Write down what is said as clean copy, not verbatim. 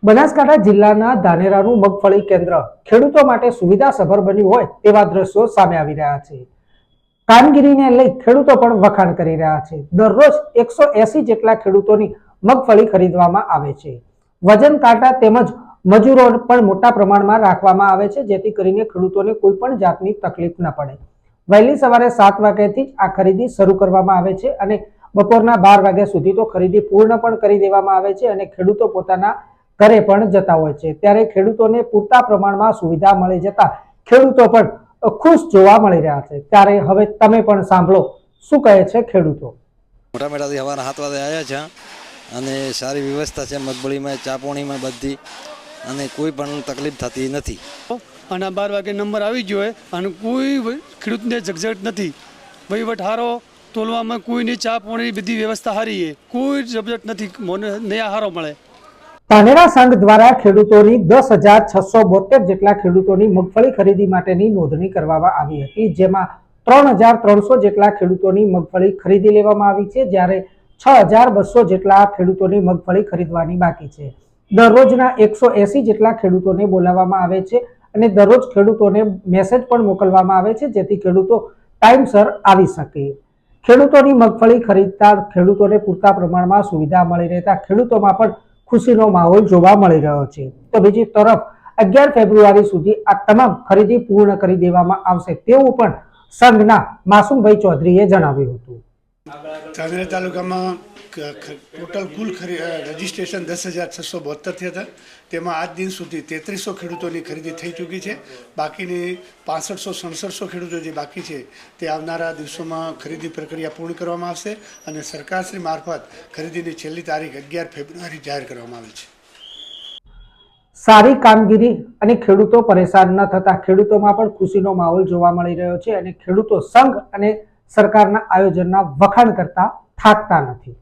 બનાસકાંઠા જિલ્લાના ધાનેરાનું મગફળી કેન્દ્ર ખેડૂતો માટે સુવિધાસભર બન્યું હોય તેવા દ્રશ્યો સામે આવી રહ્યા છે। કામગીરીને લઈ ખેડૂતો પણ વખાણ કરી રહ્યા છે। દરરોજ 180 જેટલા ખેડૂતોની મગફળી ખરીદવામાં આવે છે। વજન કાંટા તેમજ મજૂરો પણ મોટા પ્રમાણમાં રાખવામાં આવે છે, જેથી કરીને ખેડૂતોને કોઈ પણ જાતની તકલીફ ન પડે। વહેલી સવારે 7 વાગ્યાથી જ આ ખરીદી શરૂ કરવામાં આવે છે અને બપોરના 12 વાગ્યા સુધી તો ખરીદી પૂર્ણ પણ કરી દેવામાં આવે છે અને ખેડૂતો પોતાના ઘરે પણ જતા હોય છે। ત્યારે ખેડૂતોને પૂરતા પ્રમાણમાં સુવિધા મળી જતા ખેડૂતો પણ ખુશ જોવા મળી રહ્યા છે। ત્યારે હવે તમે પણ સાંભળો શું કહે છે ખેડૂતો। મોટા મોટાથી સવારના 7 વાગે આવ્યા છે અને સારી વ્યવસ્થા છે મગફળીમાં, ચા પાણીમાં બધી, અને કોઈ પણ તકલીફ થતી નથી અને 12 વાગે નંબર આવી ગયો અને કોઈ ખેડૂતને ઝગઝટ નથી। વહીવટ સારો, તોલવામાં કોઈની ચા પાણી બધી વ્યવસ્થા સારી છે, કોઈ ઝગઝટ નથી, મને સારો મળે। ધાનેરા સંઘ દ્વારા ખેડૂતોની 10,672 જેટલા ખેડૂતોની મગફળી ખરીદી માટેની નોંધણી કરવામાં આવી હતી, જેમાં 3,300 જેટલા ખેડૂતોની મગફળી ખરીદી લેવામાં આવી છે, જ્યારે 6,200 જેટલા ખેડૂતોની મગફળી ખરીદવાની બાકી છે। દરરોજના 180 જેટલા ખેડૂતોને બોલાવવામાં આવે છે અને દરરોજ ખેડૂતોને મેસેજ પણ મોકલવામાં આવે છે, જેથી ખેડૂતો ટાઈમસર આવી શકે। ખેડૂતોની મગફળી ખરીદતા ખેડૂતોને પૂરતા પ્રમાણમાં સુવિધા મળી રહેતા ખેડૂતોમાં પણ ખુશીનો માહોલ જોવા મળી રહ્યો છે। તો બીજી તરફ 11 ફેબ્રુઆરી સુધી આ તમામ ખરીદી પૂર્ણ કરી દેવામાં આવશે તેવું પણ સંઘના માસુમભાઈ ચૌધરીએ જણાવ્યું હતું। ધાનેરા તાલુકામાં ટોટલ કુલ રજીસ્ટ્રેશન 10,672 થયા હતા, તેમાં આજ દિન સુધી 3300 ખેડૂતોની ખરીદી થઈ ચૂકી છે। બાકીની 6500-6700 ખેડૂતો જે બાકી છે તે આવનારા દિવસોમાં ખરીદી પ્રક્રિયા પૂર્ણ કરવામાં આવશે અને સરકારશ્રી મારફત ખરીદીની છેલ્લી તારીખ 11 ફેબ્રુઆરી જાહેર કરવામાં આવી છે। સારી કામગીરી અને ખેડૂતો પરેશાન ન થતા ખેડૂતોમાં પણ ખુશીનો માહોલ જોવા મળી રહ્યો છે અને ખેડૂતો સંઘ અને સરકારના આયોજનના વખાણ કરતા થાકતા નથી।